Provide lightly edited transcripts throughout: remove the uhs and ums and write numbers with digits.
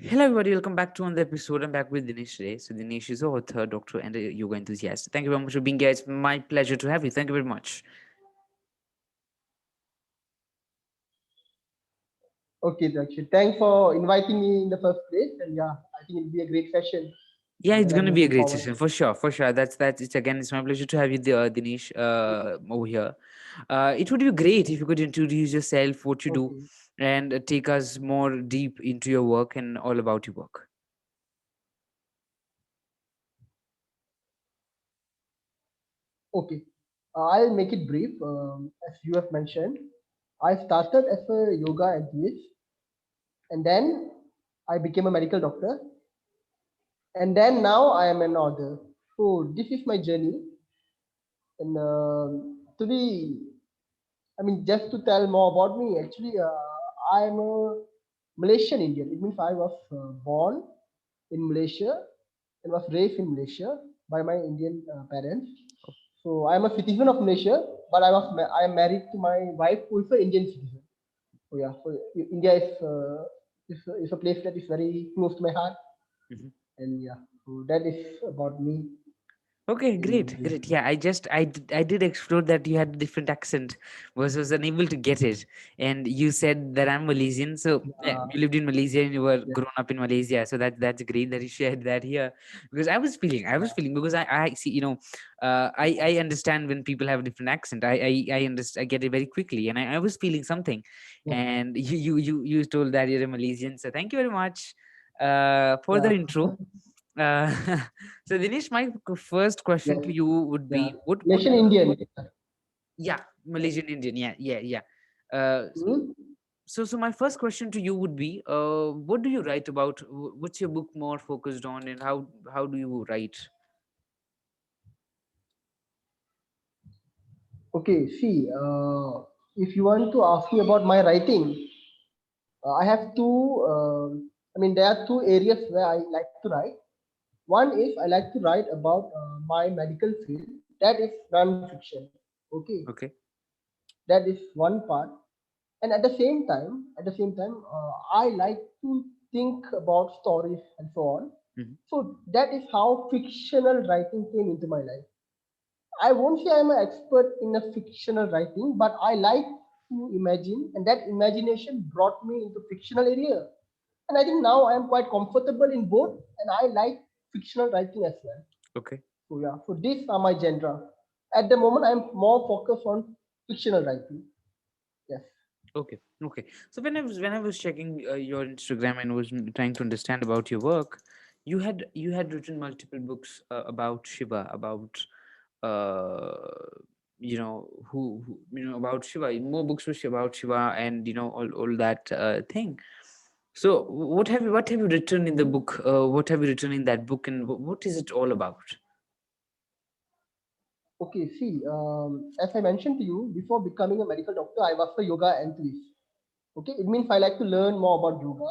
Hello, everybody. Welcome back to another episode. I'm back with Dinesh today. So, Dinesh is our author, doctor, and a yoga enthusiast. Thank you very much for being here. It's my pleasure to have you. Thank you very much. Okay, Dakshi. Thanks for inviting me in the first place. And yeah, I think it'll be a great session Yeah, it's that going I'm to be a looking great forward. session for sure. For sure. That's it's again. It's my pleasure to have you there, Dinesh, over here. It would be great if you could introduce yourself, what you do, Okay, and take us more deep into your work and all about your work. okay. I'll make it brief. As you have mentioned, I started as a yoga enthusiast, and then I became a medical doctor, and then now I am an author. So this is my journey, and to be, I mean, just to tell more about me, actually, I'm a Malaysian Indian. It means I was born in Malaysia and was raised in Malaysia by my Indian parents. So I am a citizen of Malaysia, but I am married to my wife who is an Indian citizen. So yeah, so India is a place that is very close to my heart, Mhm. and yeah, so that is about me Okay, in great, brief. great. Yeah, I did explore that you had a different accent, was unable to get it, and you said that I'm Malaysian. So yeah, Uh, you lived in Malaysia and you were yeah, grown up in Malaysia. So that's great that you shared that here, because I was yeah, feeling because I see I understand when people have a different accent. I understand, I get it very quickly, and I was feeling something, yeah, and you told that you're a Malaysian. So thank you very much for the yeah, intro. uh, so Dinesh, my first question yes, to you would yeah. be, what Malaysian Indian. yeah, Malaysian Indian, yeah. uh Hmm? so my first question to you would be, what do you write about? What's your book more focused on, and how do you write? Okay, see, if you want to ask me about my writing, I have I mean, there are two areas where I like to write. One is I like to write about my medical field, that is non-fiction. Okay, Okay. that is one part. And at the same time, I like to think about stories and so on. Mhm. So that is how fictional writing came into my life. I won't say I'm an expert in a fictional writing, but I like to imagine, and that imagination brought me into fictional area. And I think now I am quite comfortable in both, and I like fictional writing as well. Okay. So yeah, so these are my genre. At the moment, I'm more focused on fictional writing. Yes. Okay. Okay. So when I was checking your Instagram and was trying to understand about your work, you had written multiple books about Shiva, about uh about Shiva, more books were about Shiva, and all that thing. So what have you written in the Mhm. book? What have you written in that book, and what is it all about? Okay, see, as I mentioned to you, before becoming a medical doctor, I was a yoga enthusiast. Okay, it means I like to learn more about yoga,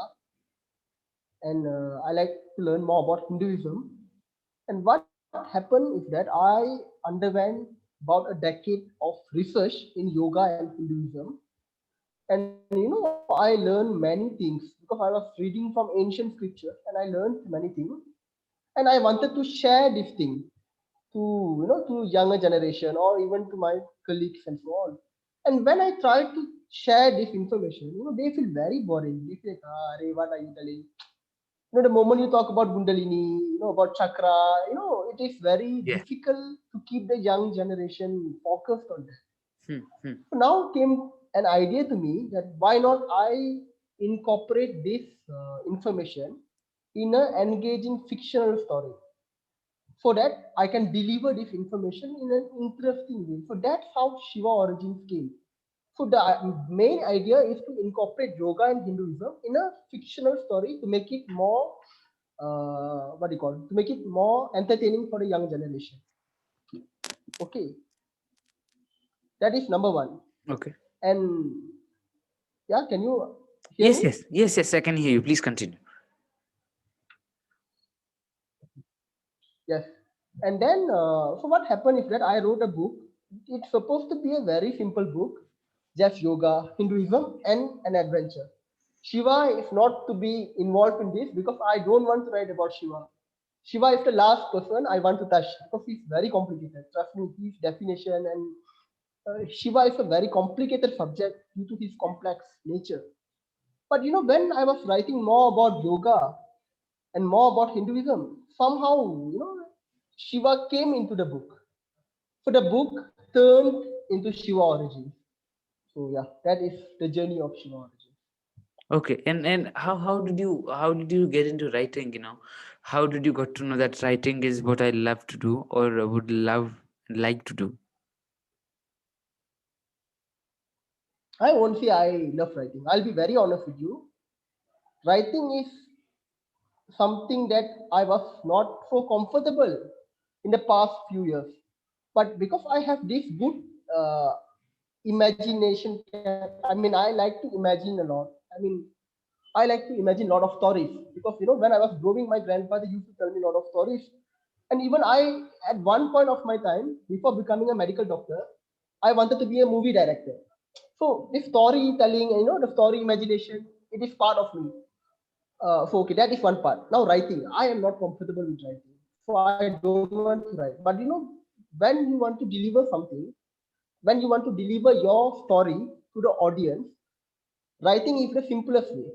and I like to learn more about Hinduism. And what happened is that I underwent about a decade of research in yoga and Hinduism. And I learned many things because I was reading from ancient scriptures and I learned many things. And I wanted to share this thing to to younger generation or even to my colleagues and so on. And when I try to share this information, they feel very boring. They feel like, Arey, what are you telling? The moment you talk about Kundalini, about chakra, it is very Yeah. difficult to keep the young generation focused on that. Hmm, hmm. So now came an idea to me that why not I incorporate this information in an engaging fictional story so that I can deliver this information in an interesting way. So that's how Shiva origins came. So the main idea is to incorporate yoga and Hinduism in a fictional story to make it more what do you call it? To make it more entertaining for the young generation. Okay, that is number one. Okay. And yeah, can you hear Yes, me? yes, yes, yes. I can hear you. Please continue. Yes. And then, so what happened is that I wrote a book. It's supposed to be a very simple book, just yoga, Hinduism, and an adventure. Shiva is not to be involved in this because I don't want to write about Shiva. Shiva is the last person I want to touch because he's very complicated. Trust me, his definition and Shiva is a very complicated subject due to his complex nature. But when I was writing more about yoga and more about Hinduism, somehow, Shiva came into the book. So the book turned into Shiva origins. So yeah, that is the journey of Shiva origins. Okay, and how did you get into writing? How did you got to know that writing is what I love to do or would love and like to do? I won't say I love writing. I'll be very honest with you. Writing is something that I was not so comfortable in the past few years. But because I have this good uh, imagination, I mean, I like to imagine a lot. I mean, I like to imagine a lot of stories because when I was growing, my grandfather used to tell me a lot of stories, and even I, at one point of my time, before becoming a medical doctor, I wanted to be a movie director. So this storytelling, the story imagination, it is part of me. So okay, that is one part. Now writing, I am not comfortable with writing, so I don't want to write. But when you want to deliver something, when you want to deliver your story to the audience, writing is the simplest way.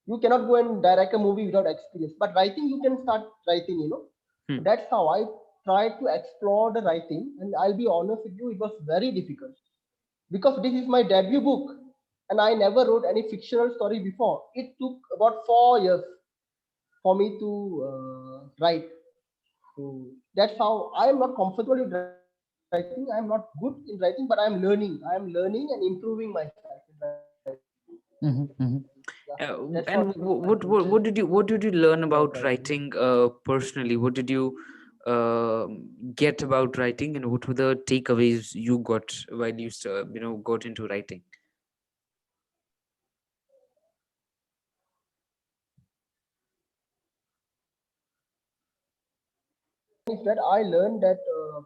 You cannot go and direct a movie without experience, but writing you can start writing. So Hmm. that's how I tried to explore the writing, and I'll be honest with you, it was very difficult because this is my debut book, and I never wrote any fictional story before. It took about 4 years for me to write. So that's how I am not comfortable with writing. I am not good in writing, but I am learning. I am learning and improving myself in writing. Mm-hmm, Yeah, mm-hmm. that's what I would And like to what did you about learn writing. about writing personally? What did you get about writing, and what were the takeaways you got while got into writing? Is that I learned that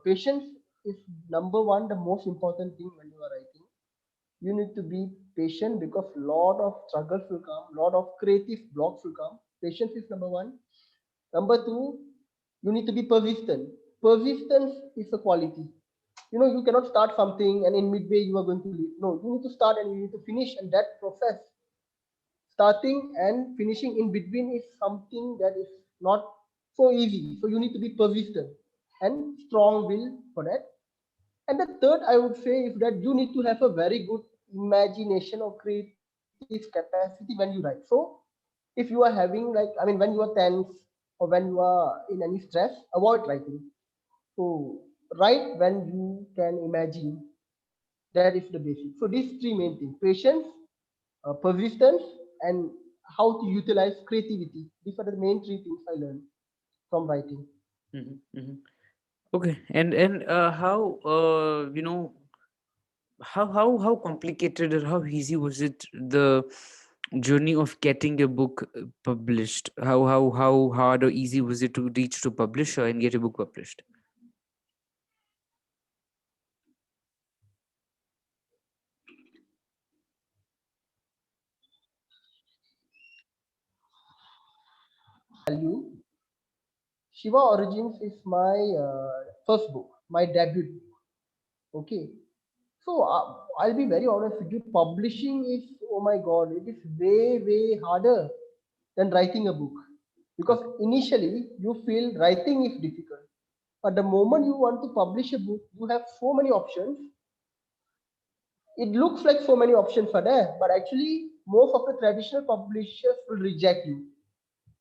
patience is number one, the most important thing when you are writing. You need to be patient because lot of struggles will come, lot of creative blocks will come. Patience is number one. Number two, you need to be persistent. Persistence is a quality. You cannot start something and in midway you are going to leave. No, you need to start and you need to finish, and that process, starting and finishing in between, is something that is not so easy. So you need to be persistent and strong will for that. And the third, I would say, is that you need to have a very good imagination or creative capacity when you write. So if you are having, like, I mean, when you are tense or when you are in any stress, avoid writing. So write when you can imagine. That is the basic. So these three main things: patience, persistence, and how to utilize creativity. These are the main three things I learned from writing. Mm-hmm, okay, and how how complicated or how easy was it, the journey of getting your book published? How hard or easy was it to reach to publisher and get a book published? Tell you, Shiva Origins is my first book, my debut book. Okay, so I'll be very honest with you. Publishing is, oh my god, it is way harder than writing a book, because Okay. initially you feel writing is difficult, but the moment you want to publish a book, you have so many options. It looks like so many options are there, but actually most of the traditional publishers will reject you.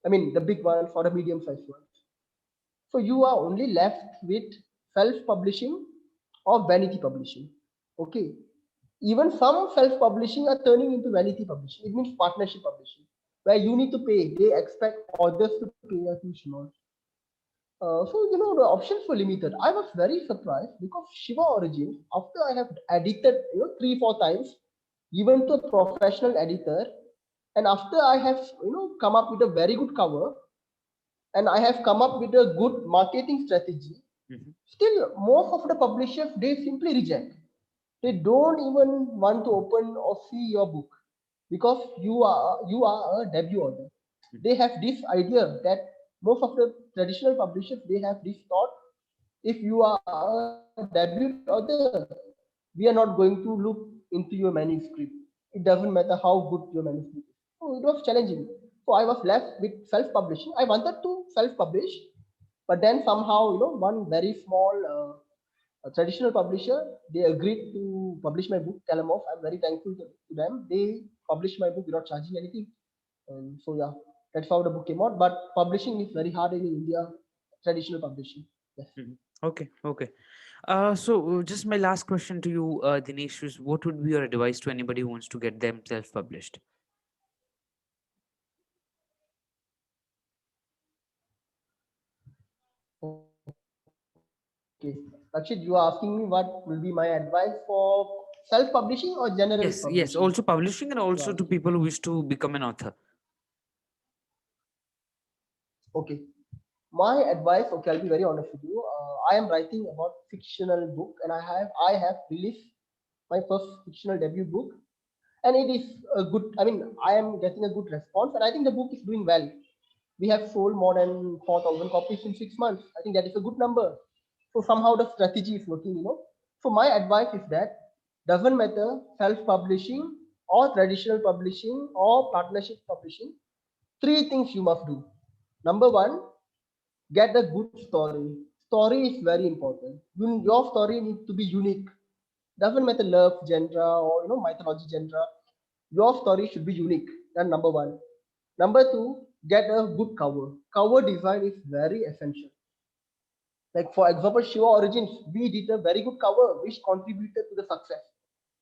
I mean, the big ones or the medium sized ones. So you are only left with self-publishing or vanity publishing. Okay. Even some self-publishing are turning into vanity publishing. It means partnership publishing, where you need to pay. They expect authors to pay a huge amount. So the options were limited. I was very surprised because Shiva Origins, after I have edited 3-4 times, given to a professional editor, and after I have come up with a very good cover, and I have come up with a good marketing strategy, Mhm. still most of the publishers, they simply reject. They don't even want to open or see your book. because you are a debut author. They have this idea that most of the traditional publishers, they have this thought: if you are a debut author, we are not going to look into your manuscript. It doesn't matter how good your manuscript is. So it was challenging. So I was left with self-publishing. I wanted to self-publish, but then somehow, one very small a traditional publisher, they agreed to publish my book, Kalamov. I'm very thankful to them. They published my book without charging anything. So yeah, that's how the book came out. But publishing is very hard in India, traditional publishing. Yes. Mhm. Okay, okay. So just my last question to you, Dinesh, is what would be your advice to anybody who wants to get themselves published? Okay. Rakshit, you are asking me what will be my advice for self-publishing or general Yes, yes. publishing? Also publishing and You also are to asking. people who wish to become an author. Okay. My advice, okay, I'll be very honest with you. I am writing about fictional book, and I have released my first fictional debut book, and it is a good. I mean, I am getting a good response, and I think the book is doing well. We have sold more than 4,000 copies in 6 months. I think that is a good number. So somehow the strategy is working. So my advice is that doesn't matter self-publishing or traditional publishing or partnership publishing. Three things you must do. Number one, get a good story. Story is very important. Your story needs to be unique. Doesn't matter love genre or mythology genre. Your story should be unique. That's number one. Number two, get a good cover. Cover design is very essential. Like for example, Shiva Origins, we did a very good cover which contributed to the success.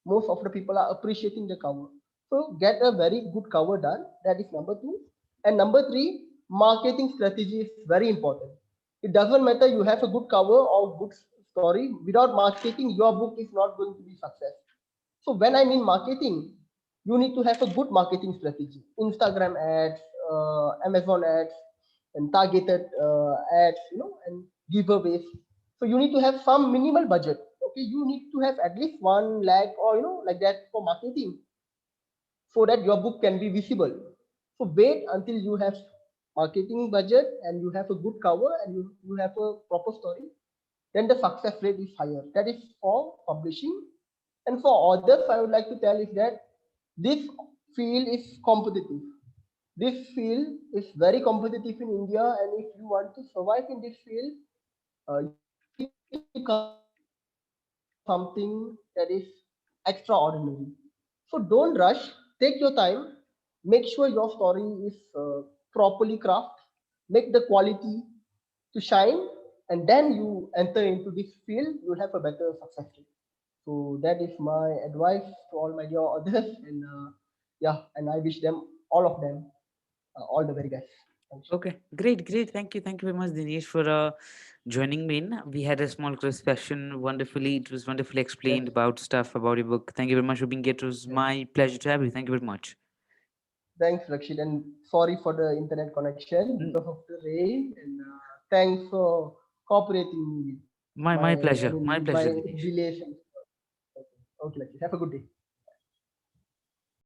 Most of the people are appreciating the cover. So get a very good cover done. That is number two. And number three, marketing strategy is very important. It doesn't matter you have a good cover or good story. Without marketing, your book is not going to be success. So when I mean marketing, you need to have a good marketing strategy. Instagram ads, Amazon ads, and targeted ads, and giveaways. So you need to have some minimal budget. Okay, you need to have at least 1 lakh or like that for marketing, so that your book can be visible. So wait until you have marketing budget and you have a good cover and you have a proper story, then the success rate is higher. That is for publishing. And for others, I would like to tell is that this field is competitive. This field is very competitive in India, and if you want to survive in this field, you need to come up with something that is extraordinary. So don't rush. Take your time. Make sure your story is properly crafted. Make the quality to shine, and then you enter into this field. You'll have a better success rate. So that is my advice to all my dear authors, and yeah, and I wish them all of them all the very best. Thanks. Okay, great, great. Thank you very much, Dinesh, for joining me in. We had a small quiz session. Wonderfully, it was wonderfully Yes, explained about stuff about your book. Thank you very much for being here. It was yes. my pleasure to have you. Thank you very much. Thanks, Rakshit, and sorry for the internet connection Mm, because of the rain. And thanks for cooperating me with My my, I pleasure. mean, My with my pleasure, Dinesh. delays. Okay, okay, Rakshit. Have a good day.